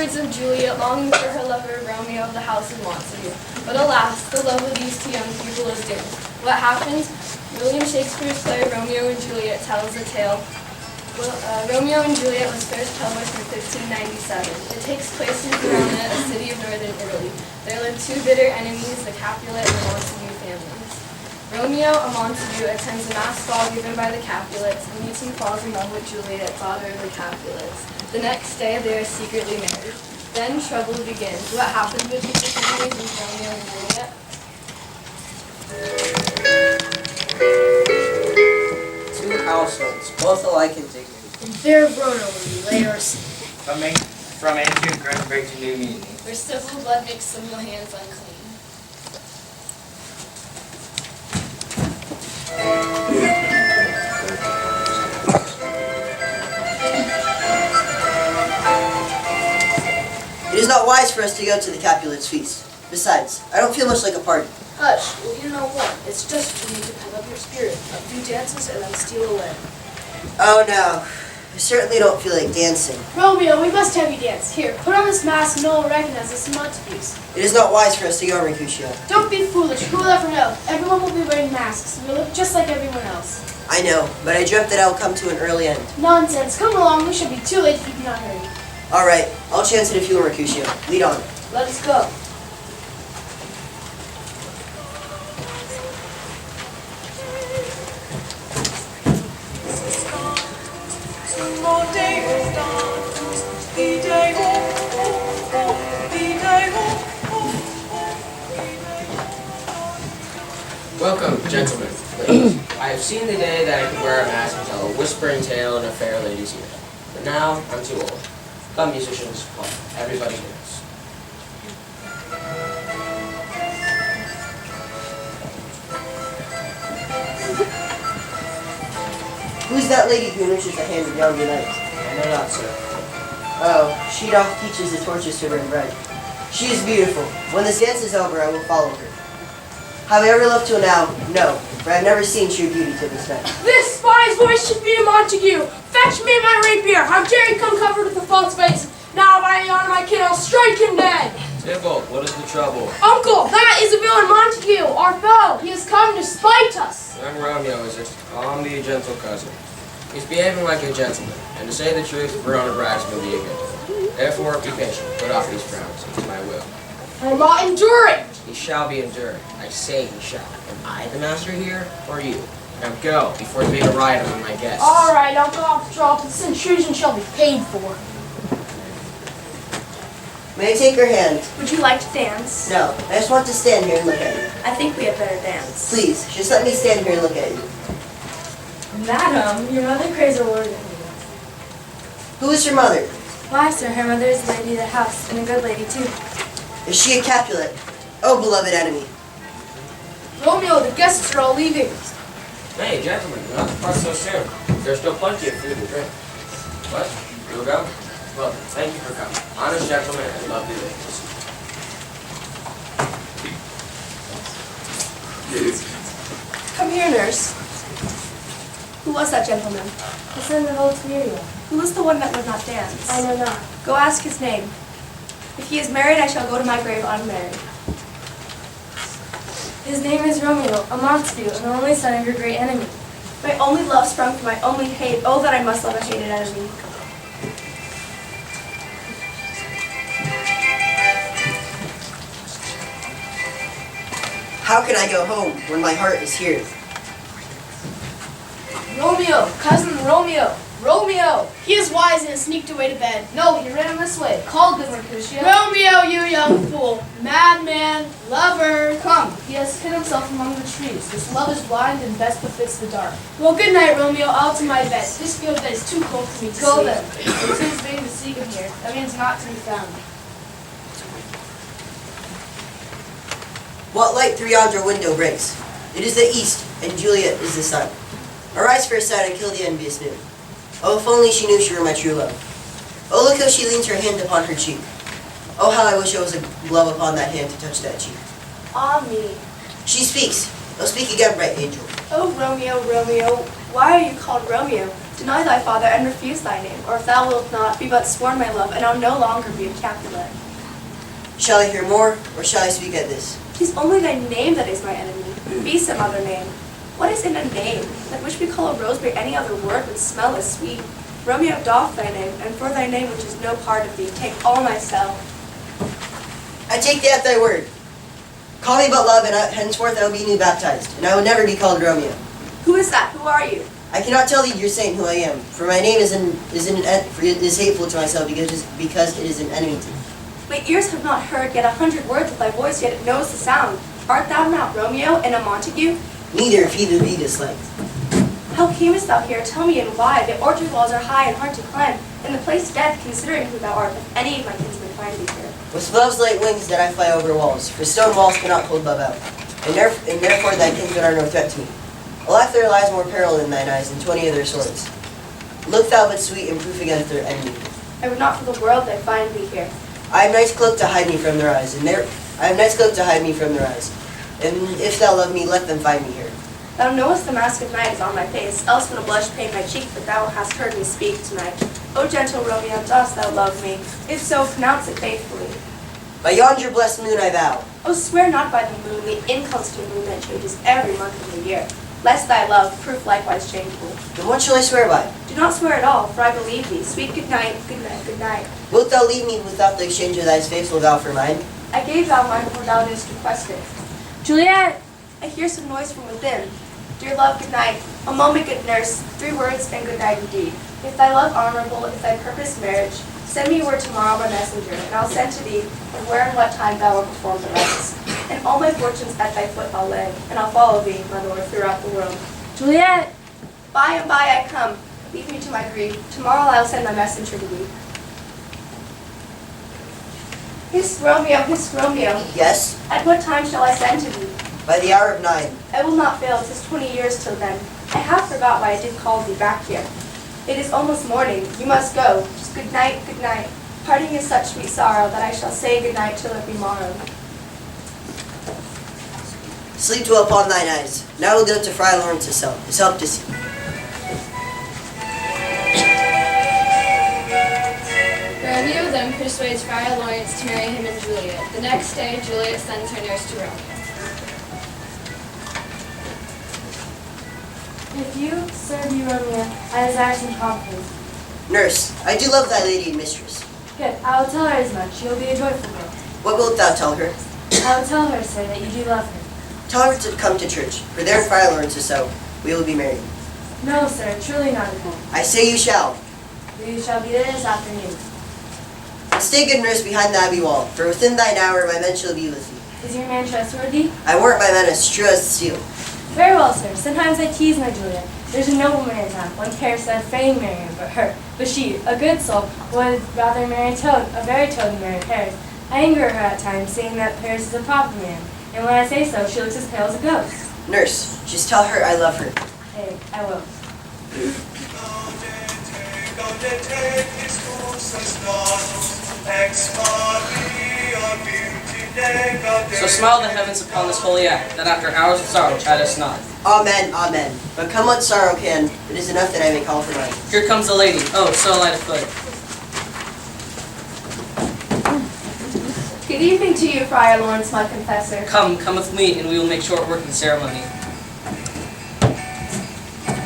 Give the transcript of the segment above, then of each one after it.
words of Juliet longing for her lover Romeo of the house of Montague. But alas, the love of these two young people is doomed. What happens? William Shakespeare's play Romeo and Juliet tells the tale. Romeo and Juliet was first published in 1597. It takes place in Verona, a city of northern Italy. There live two bitter enemies, the Capulet and the Montague families. Romeo, a Montague, attends a mass ball given by the Capulets and meets and falls in love with Juliet, daughter of the Capulets. The next day, they are secretly married. Then trouble begins. What happens between the families in Romeo and Juliet? Two households, both alike in dignity. In fair Verona where we lay our seed. From ancient Greenberg to New Meaning. Where civil blood makes civil hands unclean. It is not wise for us to go to the Capulets' feast. Besides, I don't feel much like a party. Hush, well you know what? It's just for you to put up your spirit. A few dances and then steal away. Oh no, I certainly don't feel like dancing. Romeo, we must have you dance. Here, put on this mask and no one will recognize us as Montagues. It is not wise for us to go, Mercutio. Don't be foolish. Who will ever know? Everyone will be wearing masks. We look just like everyone else. I know, but I dreamt that I will come to an early end. Nonsense. Come along. We should be too late if you do not hurry. Alright, I'll chance it if you will, Mercutio. Lead on. Let us go. Welcome, gentlemen, ladies. I have seen the day that I could wear a mask and tell a whispering tale in a fair lady's ear. But now, I'm too old. Come, musicians, come. Everybody dance. Who's that lady who nurses the hand of yonder knight? I know not, sir. Oh, she doth teaches the torches to burn bright. She is beautiful. When this dance is over, I will follow her. Have I ever loved till now? No, for I have never seen true beauty till this night. This spy's voice should be a Montague. Fetch me my rapier. How dare he come covered with a false face? Now, by the honor of my kin, I'll strike him dead. Tybalt, what is the trouble? Uncle, that is a villain Montague, our foe. He has come to spite us. Young Romeo is just calm, be a gentle cousin. He's behaving like a gentleman, and to say the truth, Verona brags will be a good. Therefore, be patient. Put off these frowns. It's my will. I'm not enduring. He shall be endured. I say he shall. Am I the master here, or you? Now go, before you make a riot among my guests. All right, I'll go off the draw, but this intrusion shall be paid for. May I take your hand? Would you like to dance? No, I just want to stand here and look at you. I think we had better dance. Please, just let me stand here and look at you. Madam, your mother craves a word of me. Who is your mother? Why, sir, her mother is the lady of the house, and a good lady, too. Is she a Capulet? Oh, beloved enemy. Romeo, the guests are all leaving. Hey, gentlemen, do not depart so soon. There's still plenty of food and drink. What? You will go? Well, thank you for coming. Honest gentlemen and lovely ladies. Come here, nurse. Who was that gentleman? The son of old Muriel. Who was the one that would not dance? I know not. Go ask his name. If he is married, I shall go to my grave unmarried. His name is Romeo, a Montague, and the only son of your great enemy. My only love sprung from my only hate. Oh, that I must love a hated enemy. How can I go home when my heart is here? Romeo, cousin Romeo. Romeo! He is wise and has sneaked away to bed. No, he ran this way. Call good Mercutio. Romeo, you young fool. Madman, lover. Come, he has hid himself among the trees. His love is blind and best befits the dark. Well, good night, Romeo. I'll to my bed. This field bed is too cold for me to Go sleep. then. It seems vain to seek him here. That means not to be found. What light through yonder window breaks? It is the east, and Juliet is the sun. Arise for a sight and kill the envious noon. Oh, if only she knew she were my true love. Oh, look how she leans her hand upon her cheek. Oh, how I wish I was a glove upon that hand to touch that cheek. Ah, me. She speaks. Oh, speak again, bright angel. Oh, Romeo, Romeo, why are you called Romeo? Deny thy father and refuse thy name, or if thou wilt not, be but sworn my love, and I'll no longer be a Capulet. Shall I hear more, or shall I speak at this? 'Tis only thy name that is my enemy. Be some other name. What is in a name, that which we call a rose by any other word would smell as sweet? Romeo, doff thy name, and for thy name which is no part of thee, take all myself. I take thee at thy word. Call me but love, and henceforth I will be new baptized, and I will never be called Romeo. Who is that? Who are you? I cannot tell thee, dear saint, who I am, for my name is hateful to myself because it is an enemy to me. My ears have not heard yet 100 words of thy voice, yet it knows the sound. Art thou not Romeo and a Montague? Neither if either be disliked. How camest thou here? Tell me and why. The orchard walls are high and hard to climb, and the place death, considering who thou art, if any of my kinsmen find thee here. With love's light wings that I fly over walls, for stone walls cannot hold love out, and therefore thy kinsmen are no threat to me. Alack, there lies more peril in thine eyes than 20 of their swords. Look thou but sweet and proof against their enemy. I would not for the world that find thee here. I have night's cloak to hide me from their eyes, and if thou love me, let them find me here. Thou knowest the mask of night is on my face, else would a blush paint my cheek, but thou hast heard me speak tonight. O gentle Romeo, dost thou love me? If so, pronounce it faithfully. By yonder blessed moon I vow. O swear not by the moon, the inconstant moon that changes every month of the year, lest thy love prove likewise changeable. Then what shall I swear by? Do not swear at all, for I believe thee. Sweet good night, good night, good night. Wilt thou leave me without the exchange of thy faithful vow for mine? I gave thou mine before thou didst request it. Juliet! I hear some noise from within. Dear love, good night. A moment, good nurse. 3 words and good night indeed. If thy love honorable, if thy purpose marriage, send me word tomorrow by messenger, and I'll send to thee, and where and what time thou wilt perform the rites. And all my fortunes at thy foot I'll lay, and I'll follow thee, my lord, throughout the world. Juliet! By and by I come. Leave me to my grief. Tomorrow I'll send my messenger to thee. Hist, Romeo, hist, Romeo. Yes, At what time shall I send to thee? by the hour of 9. I will not fail, 'tis 20 years till then. I half forgot why I did call thee back here. It is almost morning, you must go. Just good night, good night. Parting is such sweet sorrow that I shall say good night till it be morrow. Sleep dwell upon thine eyes. Now we'll go to Friar Lawrence's cell, his help to see. Romeo then persuades Friar Lawrence to marry him and Juliet. The next day, Juliet sends her nurse to Romeo. If you serve you, Romeo, I desire some confidence. Nurse, I do love thy lady and mistress. Good, I will tell her as much. She will be a joyful girl. What wilt thou tell her? I will tell her, sir, that you do love her. Tell her to come to church, for there in Friar Lawrence's cell we will be married. No, sir, truly not at home. I say you shall. You shall be there this afternoon. And stay, good nurse, behind the abbey wall, for within thine hour my men shall be with thee. Is your man trustworthy? I warrant my men as true as steel. Very well, sir. Sometimes I tease my Juliet. There's a nobleman in town. One cares to fain marry him, but she, a good soul, would rather marry a very toad than marry Paris. I anger her at times, saying that Paris is a proper man, and when I say so, she looks as pale as a ghost. Nurse, just tell her I love her. Hey, I will. So smile the heavens upon this holy act, that after hours of sorrow chide us not. Amen, amen. But come what sorrow can, it is enough that I may call for mine. Here comes the lady. Oh, so light of foot. Good evening to you, Friar Lawrence, my confessor. Come with me, and we will make short work in the ceremony.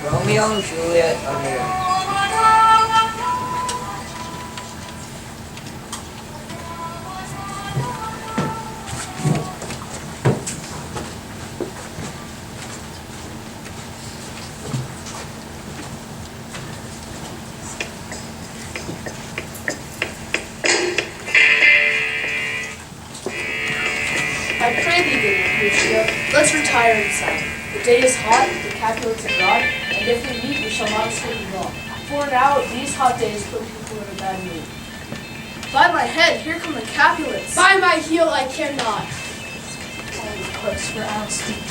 Romeo and Juliet are married. I pray thee, good Lucio, let's retire inside. The day is hot, the Capulets abroad, and if we meet, we shall not escape them all. For now, these hot days put people in a bad mood. By my head, here come the Capulets. By my heel, I cannot. Holy Christ, we're out of steam.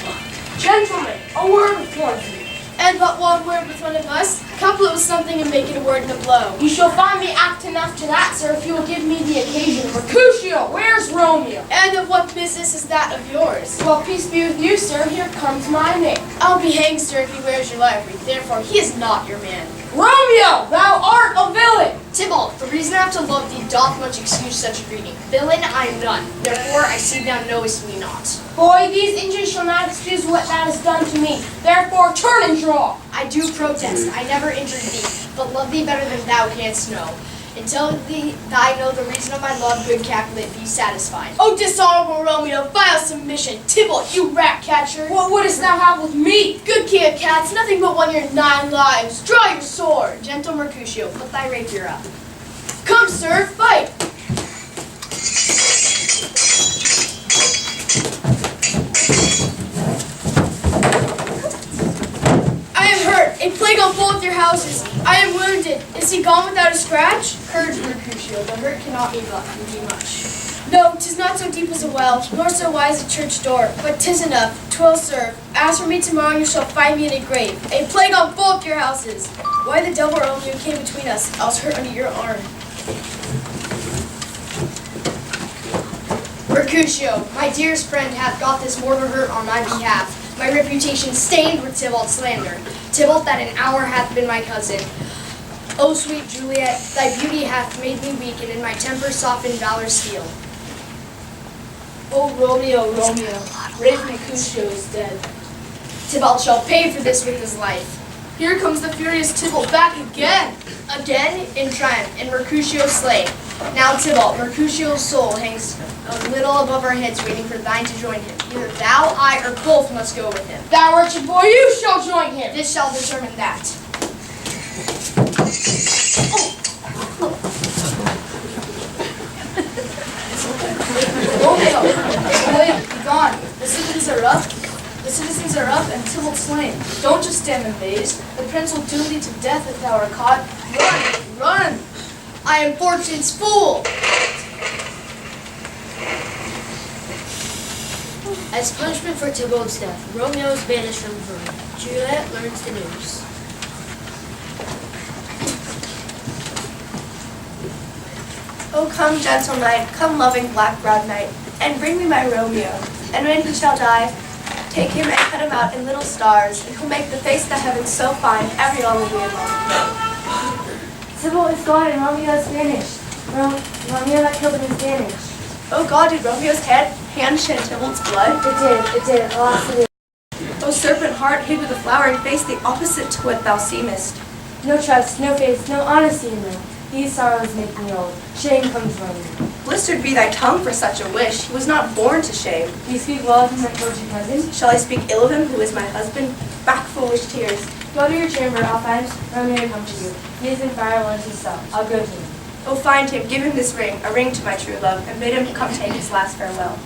Gentlemen, a word with one of you. And but one word with one of us. Couple of something and make it a word and a blow. You shall find me apt enough to that, sir, if you will give me the occasion. Mercutio, where's Romeo? And of what business is that of yours? Well, peace be with you, sir. Here comes my name. I'll be hanged, sir, if he wears your livery. Therefore, he is not your man. Romeo, thou art a villain! Tybalt, the reason I have to love thee doth much excuse such a greeting. Villain, I am none. Therefore, I see thou knowest me not. Boy, these injuries shall not excuse what thou hast done to me. Therefore, turn and draw. I do protest, I never injured thee, but love thee better than thou canst know. Until thou know the reason of my love, good Capulet, be satisfied. O dishonorable Romeo, vile submission! Tybalt, you rat catcher! What wouldst thou have with me? Good king of cats, nothing but one your 9 lives. Draw your sword. Gentle Mercutio, put thy rapier up. Come, sir, fight! I am hurt. A plague on both your houses. I am wounded. Is he gone without a scratch? Courage, Mercutio, the hurt cannot be much. No, 'tis not so deep as a well, nor so wide as a church door, but 'tis enough. 'Twill serve. As for me tomorrow, you shall find me in a grave. A plague on both your houses. Why the devil, Romeo, came between us? I was hurt under your arm. Mercutio, my dearest friend hath got this mortal hurt on my behalf. My reputation stained with Tybalt's slander. Tybalt that an hour hath been my cousin. O sweet Juliet, thy beauty hath made me weak, and in my temper softened valor's steel. Oh, Romeo, Romeo, brave Mercutio is dead. Tybalt shall pay for this with his life. Here comes the furious Tybalt back again. Again in triumph, and Mercutio slain. Now Tybalt, Mercutio's soul hangs a little above our heads, waiting for thine to join him. Either thou, I, or both must go with him. Thou wretched boy, you shall join him. This shall determine that. Romeo, Juliet, be gone. The citizens are up. The citizens are up, and Tybalt slain. Don't just stand amazed. The prince will doom thee to death if thou art caught. Run, run! I am fortune's fool. As punishment for Tybalt's death, Romeo is banished from Verona. Juliet learns the news. O come, gentle knight, come, loving black-browed knight, and bring me my Romeo. And when he shall die, take him and cut him out in little stars, and he'll make the face of the heavens so fine, every all will be in love. Tybalt is gone and Romeo is vanished. Romeo that killed him is vanished. Oh God, did Romeo's hand shed Tybalt's blood? It did. Alas, it did. O serpent heart, hid with a flowering face, the opposite to what thou seemest. No trust, no faith, no honesty in them. These sorrows make me old. Shame comes Romeo. Blistered be thy tongue for such a wish. He was not born to shame. Do you speak well of him that killed your cousin? Shall I speak ill of him, who is my husband? Back, foolish tears. Go to your chamber. I'll find Romeo to come to you. He is in fire one to sell. I'll go to him. Oh, find him, give him this ring, a ring to my true love, and bid him come take his last farewell.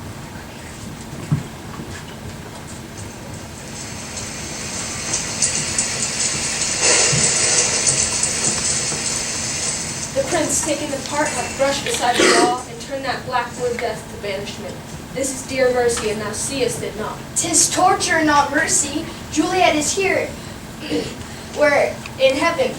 The prince, taking the part, hath brushed aside the law, and turned that black wood death to banishment. This is dear mercy, and thou seest it not. 'Tis torture, not mercy. Juliet is here, where in heaven.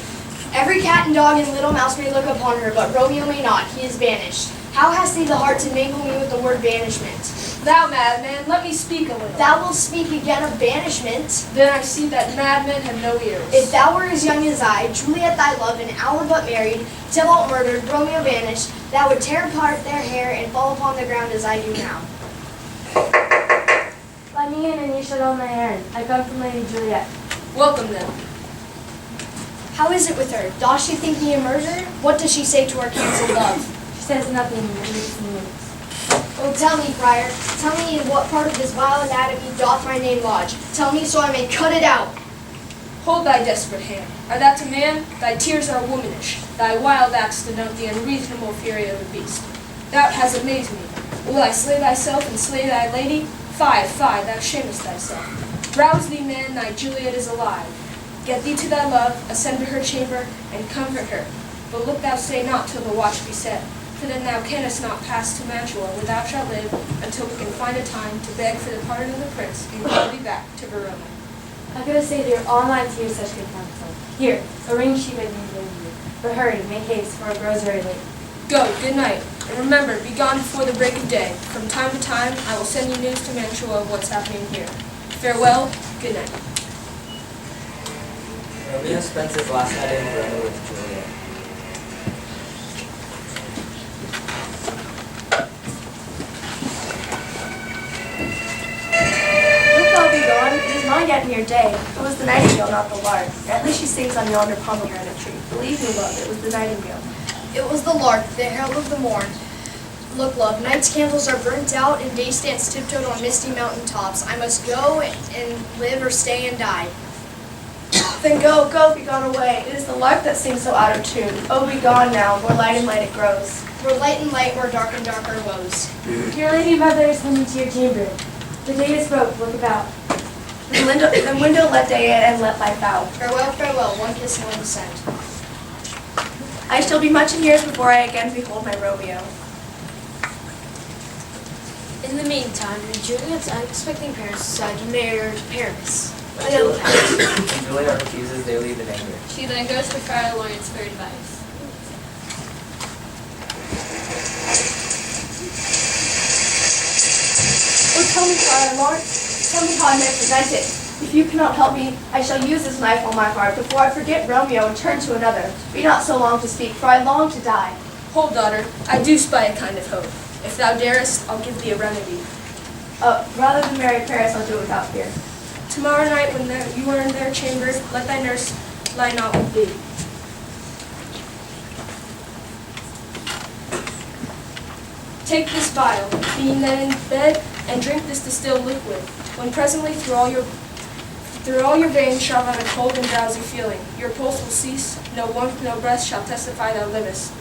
Every cat and dog and little mouse may look upon her, but Romeo may not. He is banished. How hast thee the heart to mingle me with the word banishment? Thou madman, let me speak a little. Thou wilt speak again of banishment. Then I see that madmen have no ears. If thou were as young as I, Juliet thy love, an hour but married, Tybalt murdered, Romeo banished, thou would tear apart their hair and fall upon the ground as I do now. Let me in and you shall know my errand. I come from Lady Juliet. Welcome then. How is it with her? Does she think me a murderer? What does she say to our cancelled love? She says nothing and leaves me. Oh, tell me, friar. Tell me in what part of this vile anatomy doth my name lodge. Tell me so I may cut it out. Hold thy desperate hand. Art thou a man? Thy tears are womanish. Thy wild acts denote the unreasonable fury of a beast. Thou hast amazed me. Will I slay thyself and slay thy lady? Fie, fie, thou shamest thyself. Rouse thee, man, thy Juliet is alive. Get thee to thy love, ascend to her chamber, and comfort her. But look thou stay not till the watch be set, for then thou canst not pass to Mantua where thou shalt live until we can find a time to beg for the pardon of the prince and call thee back to Verona. How could I say to your all my tears such good counsel? Here, a ring she bade me give you. But hurry, make haste, for it grows very late. Go, good night, and remember, be gone before the break of day. From time to time, I will send you news to Mantua of what's happening here. Farewell, good night. Romeo spends his last night in Romeo with Juliet. Look, I'll be gone. It is not yet near day. It was the nightingale, not the lark. At least she sings on yonder pomegranate tree. Believe me, love, it was the nightingale. It was the lark, the herald of the morn. Look, love, night's candles are burnt out, and day stands tiptoed on misty mountain tops. I must go and live or stay and die. Then go, go, be gone away. It is the lark that sings so out of tune. Oh, be gone now, more light and light it grows. Where light and light, where dark and dark are woes. Dear Lady Mother is coming to your chamber. The day is broke, look about. The window let day in and let life out. Farewell, farewell, one kiss and one descent. I shall be much in years before I again behold my Romeo. In the meantime, Juliet's unexpected parents decide to marry her to Paris. When Juliet refuses, they leave in anger. She then goes to Friar Lawrence for advice. Oh, tell me, Friar Lawrence, tell me how I may prevent it. If you cannot help me, I shall use this knife on my heart before I forget Romeo and turn to another. Be not so long to speak, for I long to die. Hold, daughter, I do spy a kind of hope. If thou darest, I'll give thee a remedy. Rather than marry Paris, I'll do it without fear. Tomorrow night, when you are in their chamber, let thy nurse lie not with thee. Take this vial, being then in bed, and drink this distilled liquid. When presently through all your veins shall run a cold and drowsy feeling. Your pulse will cease, no warmth, no breath shall testify thou livest.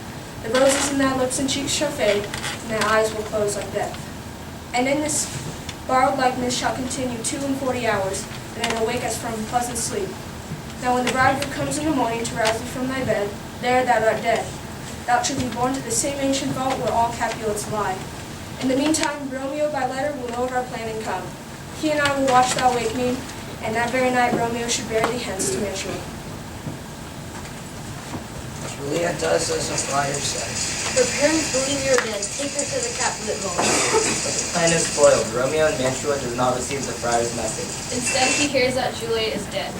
The roses in thy lips and cheeks shall fade, and thy eyes will close like death. And in this borrowed likeness shall continue 42 hours, and then awake as from pleasant sleep. Now when the bridegroom comes in the morning to rouse thee from thy bed, there thou art dead. Thou shalt be borne to the same ancient vault where all Capulets lie. In the meantime, Romeo by letter will know of our plan and come. He and I will watch thou awakening, and that very night Romeo should bear thee hence to Mantua. Juliet does as the friar says. Her parents believe you're dead. Take her to the Capulet vault. But the plan is foiled. Romeo in Mantua does not receive the friar's message. Instead, he hears that Juliet is dead.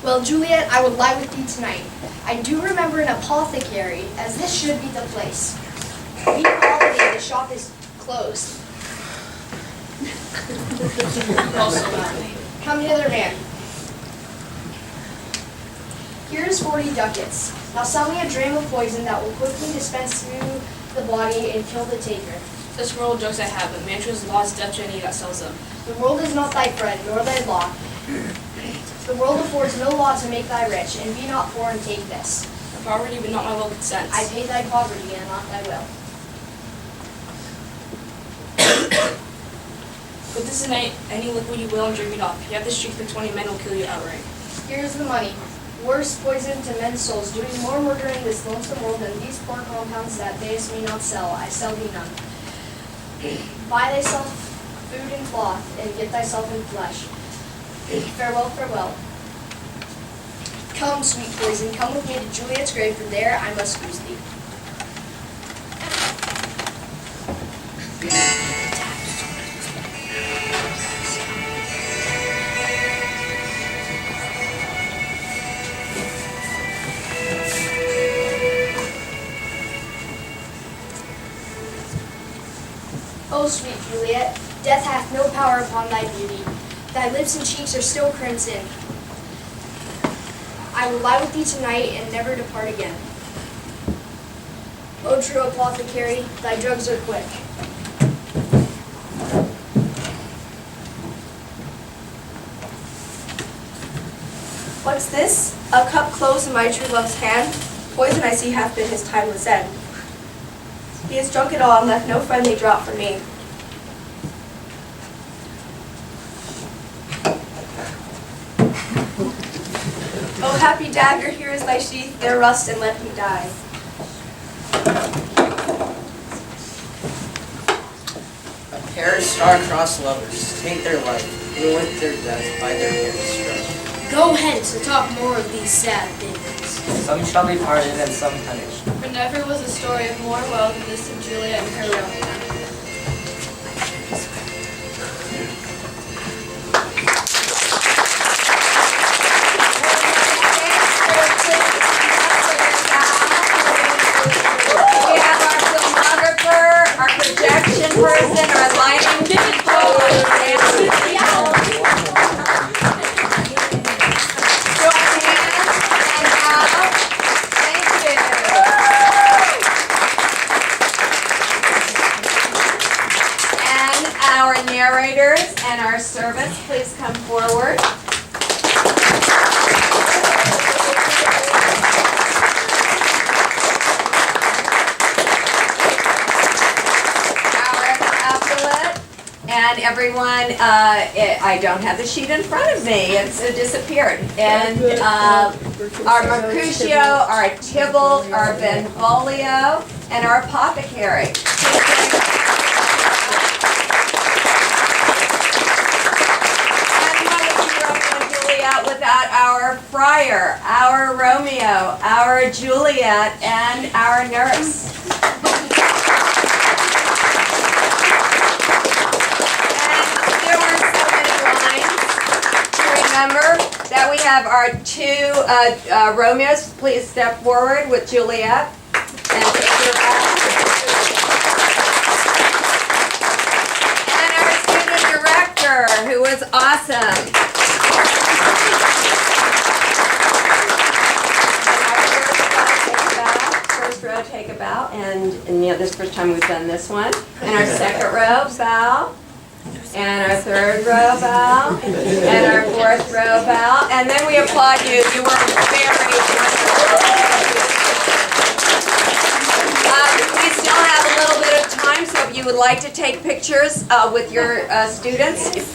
Well, Juliet, I will lie with thee tonight. I do remember an apothecary, as this should be the place. Being holiday, the shop is closed. Come hither, man. Here is 40 ducats. Now sell me a dram of poison that will quickly dispense through the body and kill the taker. This world jokes I have, but Mantua's law is death to any that sells them. The world is not thy friend, nor thy law. The world affords no law to make thy rich, and be not poor and take this. The poverty but not my will consents. I pay thy poverty and not thy will. Put this in any liquid you will and drink it off. If you have the strength of 20 men will kill you outright. Here is the money. Worse poison to men's souls, doing more murder in this lonesome world than these poor compounds that theists may not sell. I sell thee none. Buy thyself food and cloth, and get thyself in flesh. Farewell, farewell. Come, sweet poison, come with me to Juliet's grave, for there I must lose thee. O sweet Juliet, death hath no power upon thy beauty. Thy lips and cheeks are still crimson. I will lie with thee tonight and never depart again. O true apothecary, thy drugs are quick. What's this? A cup closed in my true love's hand? Poison I see hath been his timeless end. He has drunk it all and left no friendly draught for me. Oh happy dagger, here is thy sheath, there rust and let me die. A pair of star-crossed lovers take their life, ruin their death by their hairs stretched. Go hence to talk more of these sad things. Some shall be pardoned and some punished. For never was a story of more woe than this to Juliet and her Romeo. We have our filmographer, our projection person, our lighting people, our dance people. Join hands and out. Thank you. And our narrators and our servants, please come forward. And everyone, I don't have the sheet in front of me, it's disappeared. And our Mercutio, our Tybalt, our Benvolio, and our Apothecary. And what is Romeo and Juliet without our friar, our Romeo, our Juliet, and our nurse? Remember that we have our two Romeos. Please step forward with Juliet and take your bow. And our student director, who was awesome. First row, take a bow. And you know, this is the first time we've done this one. And our second row, bow. And our third row bow, and our fourth row bow, and then we applaud you. You were very wonderful. We still have a little bit of time, so if you would like to take pictures with your students,